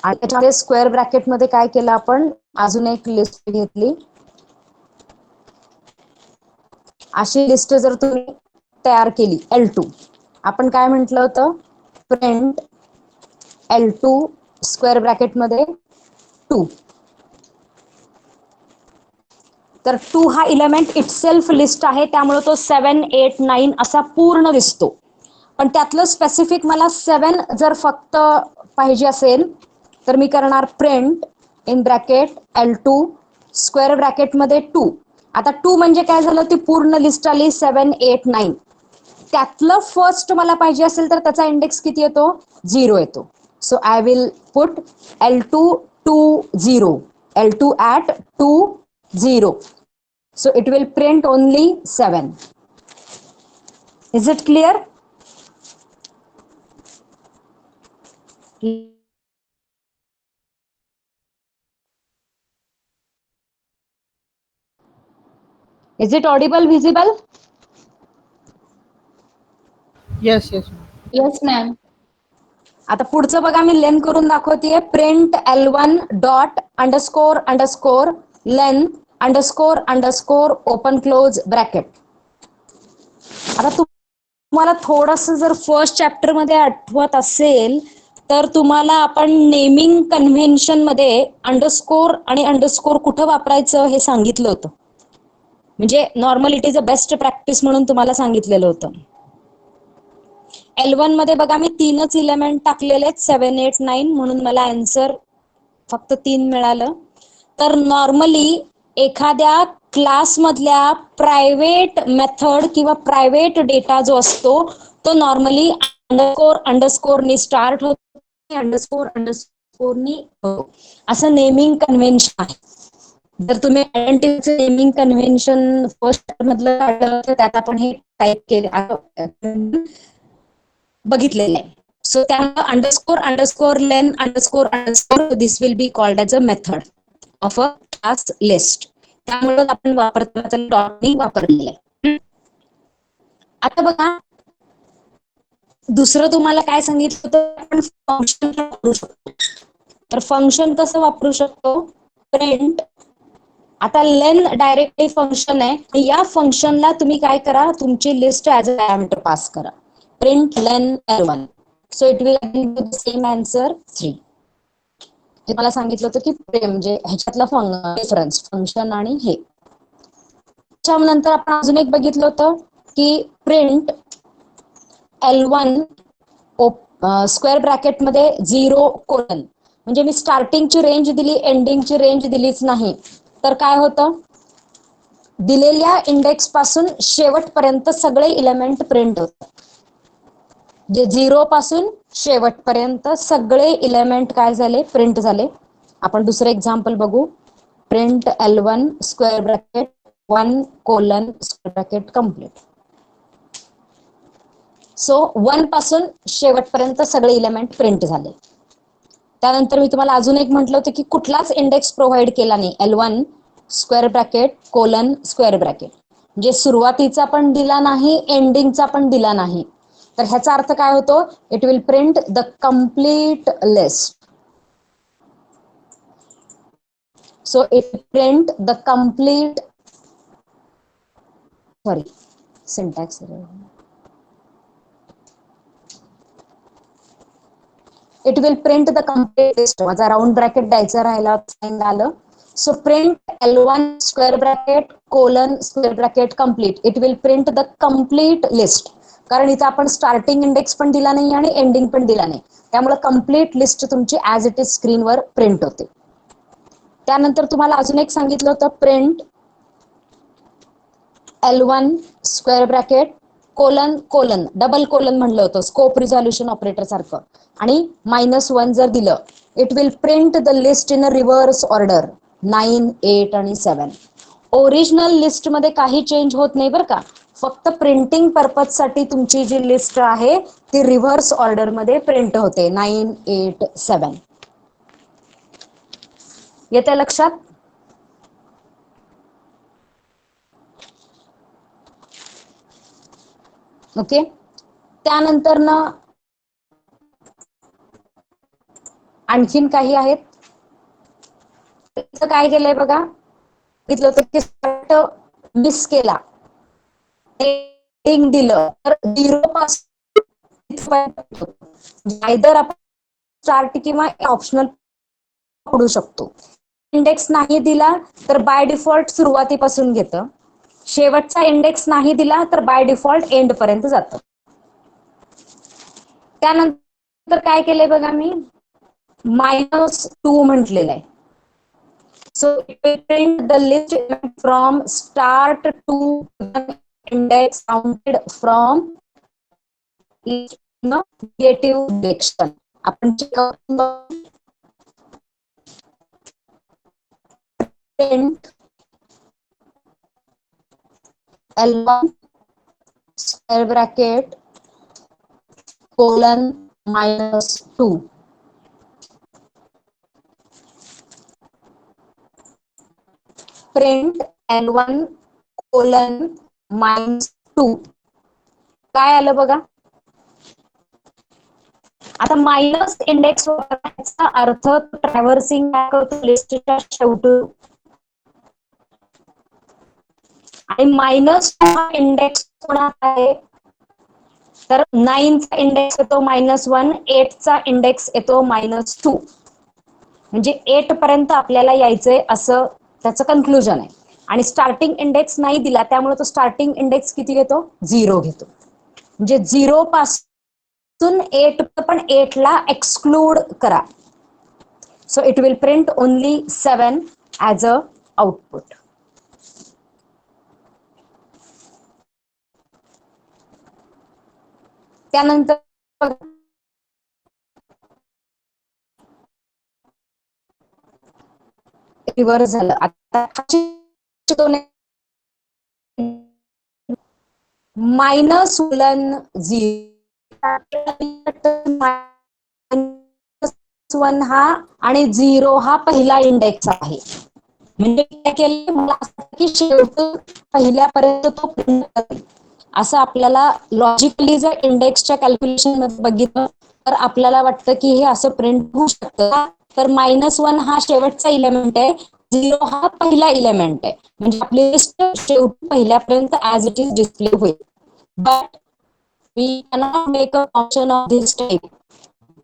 आणि त्याच्यामध्ये स्क्वेअर ब्रॅकेट मध्ये काय केलं आपण, अजून एक लिस्ट घेतली. अशी लिस्ट जर तुम्ही तयार केली L2, आपण काय म्हटलं होतं, प्रिंट L2 स्क्वेअर ब्रॅकेट मध्ये 2. तर 2 हा इलेमेंट इटसेल्फ लिस्ट आहे, त्यामुळे तो 7 8 9 असा पूर्ण दिसतो. पण त्यातलं स्पेसिफिक मला 7 जर फक्त पाहिजे असेल तर मी करणार print in bracket L2 square bracket मध्ये 2. आता 2 म्हणजे काय झालं, ती पूर्ण लिस्ट आली 7 8 9. त्यातलं फर्स्ट मला पाहिजे असेल तर त्याचा इंडेक्स किती येतो, 0 येतो. So I will put L2 2 0, L2 at 2 0. So it will print only 7. Is it clear? Is it audible, visible? Yes. Yes, ma'am. आता पुढचं बघा, मी लेन करून दाखवतेय. Print L1 dot underscore underscore len underscore underscore open close bracket. आता तुम्हाला थोडस जर फर्स्ट चॅप्टर मध्ये आठवत असेल तर तुम्हाला आपण नेमिंग कन्व्हेन्शन मध्ये अंडरस्कोर आणि अंडरस्कोर कुठं वापरायचं हे सांगितलं होतं. म्हणजे normal it is a best practice म्हणून तुम्हाला सांगितलेलं होतं. L1 मध्ये बघा मी 3च इलेमेंट टाकलेले आहेत, 7 8 9, म्हणून मला आन्सर फक्त 3 मिळालं. तर नॉर्मली एखाद्या क्लास मधल्या प्रायव्हेट मेथड किंवा प्रायव्हेट डेटा जो असतो तो नॉर्मली अंडरस्कोर अंडरस्कोरनी स्टार्ट होतो, अंडरस्कोर अंडरस्कोरनी असं नेमिंग कन्व्हेन्शन आहे. जर तुम्ही आयडेंटिटीचं नेमिंग कन्व्हेन्शन फर्स्ट मधलं काढलं तर त्यात आपण हे टाईप केले बघितलेलं आहे. सो त्यामुळे underscore underscore len underscore underscore this will be called as a method of a class list. त्यामुळे आपण डॉटनी वापरलेलं आहे. आता बघा, दुसरं तुम्हाला काय सांगितलं होतं, आपण फंक्शन वापरू शकतो. तर फंक्शन कसं वापरू शकतो, प्रिंट. आता लेन डायरेक्टली फंक्शन आहे, या फंक्शनला तुम्ही काय करा, तुमची list as a parameter pass करा. Print len L1. So it will give the same answer 3. हे मला सांगितलं होतं की म्हणजे ह्याच्यातला डिफरन्स फंक्शन आणि हे. त्याच्यानंतर आपण अजून एक बघितलं होतं की प्रिंट L1 स्क्वेअर ब्रॅकेट मध्ये 0 कोलन. म्हणजे मी स्टार्टिंगची रेंज दिली, एंडिंगची रेंज दिलीच नाही, तर काय होतं, दिलेल्या इंडेक्स पासून शेवटपर्यंत सगळे इलेमेंट प्रिंट होतात. जे 0 पासून शेवटपर्यंत सगळे इलेमेंट काय झाले, प्रिंट झाले. आपण दुसरं एक्झाम्पल बघू. Print L1 square bracket 1 colon square bracket complete. So 1 पासून शेवटपर्यंत सगळे इलेमेंट प्रिंट झाले. त्यानंतर मी तुम्हाला अजून एक म्हटलं होतं की कुठलाच इंडेक्स प्रोव्हाइड केला नाही, L1 square bracket colon square bracket. म्हणजे सुरुवातीचा पण दिला नाही, एंडिंगचा पण दिला नाही. तर ह्याचा अर्थ काय होतो, it will print the complete list. So it will print the complete, sorry, syntax error. It will print the complete list. माझा राउंड ब्रॅकेट द्यायचा राहिला, आलं. So print L1 square bracket colon square bracket complete. It will print the complete list. कारण इथं आपण स्टार्टिंग इंडेक्स पण दिला नाही आणि एंडिंग पण दिला नाही, त्यामुळे कंप्लीट लिस्ट तुमची ऍज इट इज स्क्रीनवर प्रिंट होते. त्यानंतर तुम्हाला अजून एक सांगितलं होतं, print L1 square bracket colon colon double colon म्हणलं होतं स्कोप रिझॉल्युशन ऑपरेटर सारखं, आणि -1 जर दिलं, it will print the list in a reverse order 9, 8 आणि 7. ओरिजिनल लिस्ट मध्ये काही चेंज होत नाही बरं का, फक्त प्रिंटिंग पर्पज साठी तुमची जी लिस्ट आहे ती रिव्हर्स ऑर्डर मध्ये प्रिंट होते 9, 8, 7. येते लक्षात? ओके. त्यानंतर ना आणखीन काही आहेत. काय केलंय बघा, सांगितलं होतं की स्टार्ट मिस केला, दिलं तर 0 पासून आयदर आपण स्टार्ट किंवा ऑप्शनल पकडू शकतो. इंडेक्स नाही दिला तर बाय डिफॉल्ट सुरुवातीपासून घेतं, शेवटचा इंडेक्स नाही दिला तर बाय डिफॉल्ट एंड पर्यंत जातं. त्यानंतर काय केलंय बघा, मी -2 म्हटलेलं आहे. So it will print the list from start to index counted from negative direction. आपण print L1 square bracket colon -2. Print L1 colon -2. काय आलं बघा, आता मायनस इंडेक्स वापरण्याचा अर्थ ट्रॅव्हर्सिंग काय करतो लिस्टच्या शेवटी, आणि मायनस हा इंडेक्स कोणाचा आहे तर 9 चा इंडेक्स येतो -1, 8 चा इंडेक्स येतो -2. म्हणजे 8 पर्यंत आपल्याला यायचंय असं त्याचं कन्क्लुजन आहे. आणि स्टार्टिंग इंडेक्स नाही दिला त्यामुळे तो स्टार्टिंग इंडेक्स किती घेतो, 0 घेतो. म्हणजे 0 पासून 8 पण 8 ला एक्सक्लूड करा. So it will print only 7 as a output. त्यानंतर रिव्हर्स झालं. आता -1 हा आणि 0 हा पहिला इंडेक्स आहे. म्हणजे काय केलं, मला असं की शेवटी पहिल्यापर्यंत तो प्रिंट करेल असं आपल्याला लॉजिकली जर इंडेक्सच्या कॅल्क्युलेशन मध्ये बघितलं तर आपल्याला वाटतं की हे असं प्रिंट होऊ शकतं. तर -1 हा शेवटचा इलेमेंट आहे, 0 हा पहिला इलेमेंट आहे, म्हणजे आपली लिस्ट शेवटी पहिल्यापर्यंत ऍज इट इज डिस्प्ले होईल. But we cannot make a function of this type,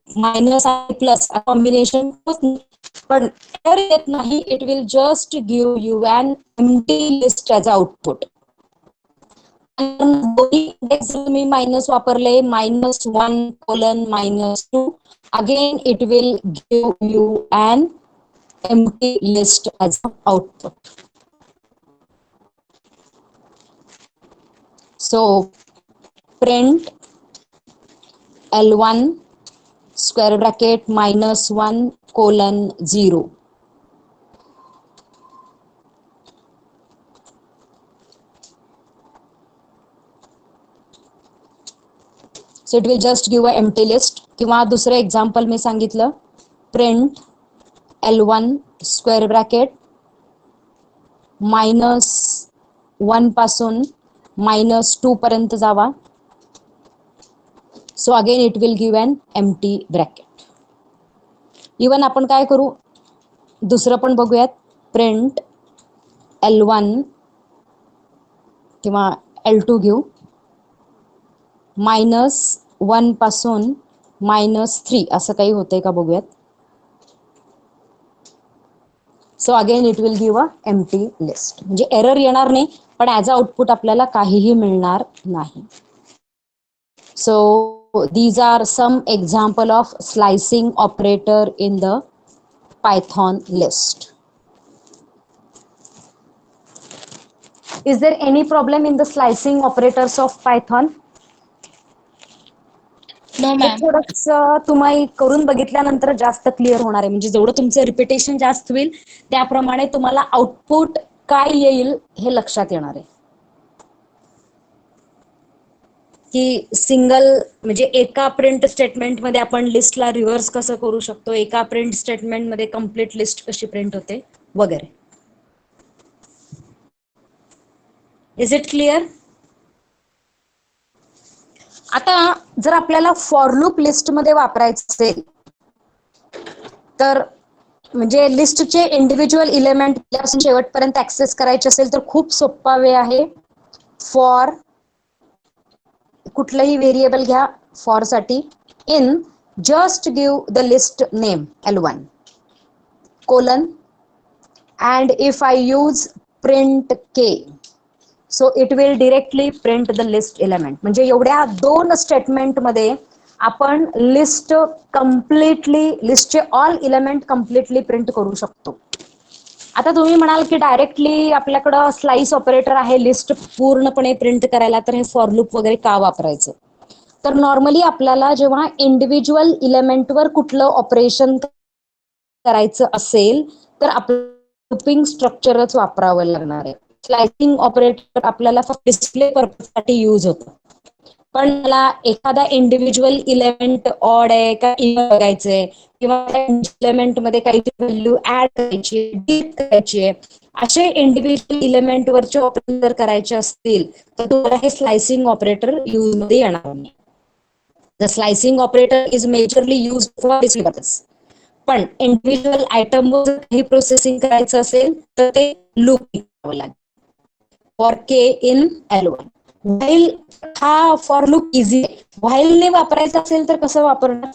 minus आणि प्लस कॉम्बिनेशन पण येत नाही. It will just give you an empty list as output. मी मायनस वापरले -1 colon -2, again it will give you an empty list as output. So print L1 square bracket -1 colon 0. So it will just give a empty list. किंवा दुसरं एक्झाम्पल मी सांगितलं, प्रिंट L1 स्क्वेअर ब्रॅकेट -1 पासून -2 पर्यंत जावा. So again it will give an empty bracket. Even आपण काय करू, दुसरं पण बघूयात. प्रिंट L1 किंवा L2 घेऊ, -1 पासून -3 असं काही होतंय का बघूयात. So again it will give a empty list. म्हणजे एरर येणार नाही, पण ॲज अ आउटपुट आपल्याला काहीही मिळणार नाही. So these are some example of slicing operator in the Python list. Is there any problem in the slicing operators of Python? No, हे ma'am. थोडंसं तुम्ही करून बघितल्यानंतर जास्त क्लिअर होणार आहे. म्हणजे जेवढं तुमचं रिपिटेशन जास्त होईल त्याप्रमाणे तुम्हाला आउटपुट काय येईल हे लक्षात येणार आहे. की सिंगल म्हणजे एका प्रिंट स्टेटमेंटमध्ये आपण लिस्टला रिव्हर्स कसं करू शकतो, एका प्रिंट स्टेटमेंटमध्ये कंप्लीट लिस्ट कशी प्रिंट होते वगैरे. Is it clear? आता जर आपल्याला फॉर लूप लिस्टमध्ये वापरायचं असेल तर म्हणजे लिस्टचे इंडिव्हिज्युअल इलेमेंट शेवटपर्यंत ऍक्सेस करायचे असेल तर खूप सोपा वे आहे. फॉर कुठलंही व्हेरिएबल घ्या फॉर साठी, in just give the list name L1 colon and if I use print k so it will directly print the list element. म्हणजे एवढ्या 2 स्टेटमेंट मध्ये आपण लिस्ट कम्प्लिटली, लिस्टचे ऑल इलेमेंट कम्प्लिटली प्रिंट करू शकतो. आता तुम्ही म्हणाल की डायरेक्टली आपल्याकडं स्लाइस ऑपरेटर आहे लिस्ट पूर्णपणे प्रिंट करायला, तर हे फॉर लूप वगैरे का वापरायचं? तर नॉर्मली आपल्याला जेव्हा इंडिव्हिज्युअल इलेमेंटवर कुठलं ऑपरेशन करायचं असेल तर आपल्याला लूपिंग स्ट्रक्चरच वापरावं लागणार आहे. स्लाइसिंग ऑपरेटर आपल्याला फक्त डिस्प्ले पर्पजसाठी यूज होतं. पण मला एखादा इंडिव्हिज्युअल इलेमेंट ऑड आहे का इव्हन बघायचंय किंवा त्या इलेमेंट मध्ये काहीतरी व्हॅल्यू ऍड करायची, डिलीट करायची आहे, असे इंडिव्हिज्युअल इलेमेंट वरचे ऑपरेशन जर करायचे असतील तर तुम्हाला हे स्लाइसिंग ऑपरेटर यूज मध्ये येणार नाही. The slicing operator is majorly use for display purpose. पण इंडिव्हिज्युअल आयटमवर काही प्रोसेसिंग करायचं असेल तर ते लूप करावं लागेल. For K in L1. While हा फॉर लूप इझी आहे. व्हाईल ने वापरायचं असेल तर कसं वापरणार?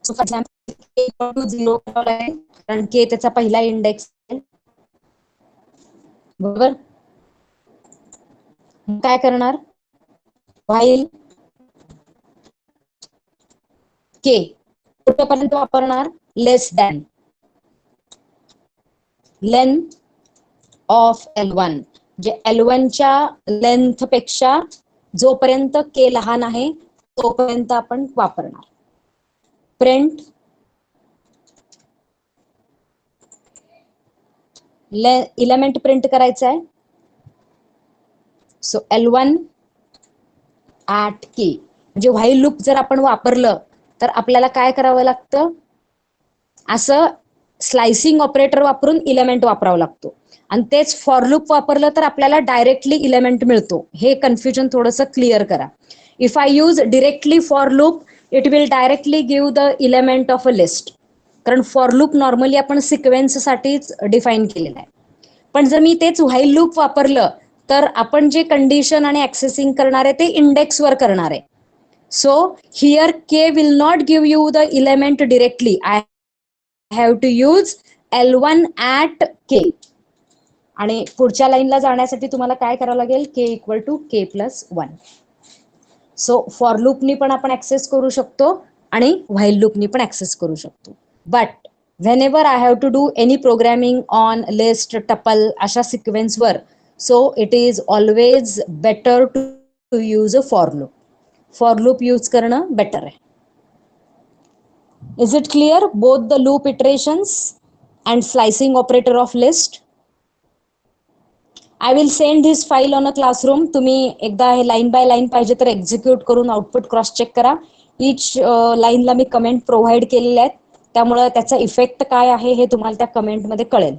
सो फॉर एक्झाम्पल 0 कारण के त्याचा पहिला इंडेक्स आहे, बरोबर. काय करणार? व्हाईल के कुठपर्यंत वापरणार? लेस दॅन लेंथ ऑफ L1. म्हणजे L1 च्या लेंथ पेक्षा जोपर्यंत के लहान आहे तोपर्यंत आपण वापरणार. प्रिंट इलेमेंट प्रिंट करायचं आहे. सो L1 ऍट के. म्हणजे व्हाईल लूप जर आपण वापरलं तर आपल्याला काय करावं लागतं? असं स्लाइसिंग ऑपरेटर वापरून इलेमेंट वापरावं लागतो. आणि तेच फॉर लूप वापरलं तर आपल्याला डायरेक्टली इलेमेंट मिळतो. हे कन्फ्युजन थोडंसं क्लिअर करा. If I use directly for loop it will directly give the element of a list. कारण फॉर लूप नॉर्मली आपण सिक्वेन्ससाठीच डिफाईन केलेलं आहे. पण जर मी तेच व्हाईल लूप वापरलं तर आपण जे कंडिशन आणि ऍक्सेसिंग करणार आहे ते इंडेक्सवर करणार आहे. So here K will not give you the element directly. I have to use L1 at K. आणि पुढच्या लाईनला जाण्यासाठी तुम्हाला काय करावं लागेल? K equal to K plus 1. So for लूपनी पण आपण ऍक्सेस करू शकतो आणि व्हाईल लूपनी पण ऍक्सेस करू शकतो. But whenever I have to do any programming on list, tuple अशा सिक्वेन्सवर, so it is always better to use a for loop. For loop use करणं बेटर आहे. Is it clear? Both the loop iterations and slicing operator of list. I will send this file on a classroom. तुम्ही एकदा हे लाईन बाय लाईन पाहिजे तर एक्झिक्यूट करून आउटपुट क्रॉस चेक करा. इच लाईनला मी कमेंट प्रोव्हाइड केलेले आहेत, त्यामुळे त्याचा इफेक्ट काय आहे हे तुम्हाला त्या कमेंटमध्ये कळेल.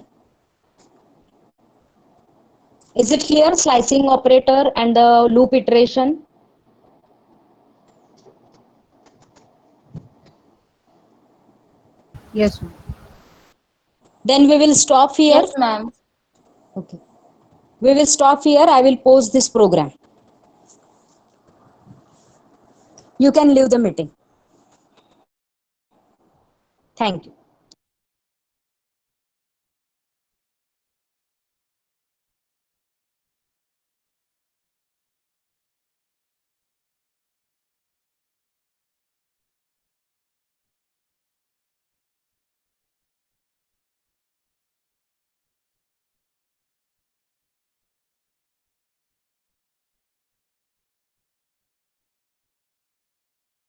Is it clear? Slicing operator and the loop iteration. Yes, ma'am. Then we will stop here. Yes, ma'am. Okay. We will stop here. I will pause this program. You can leave the meeting. Thank you.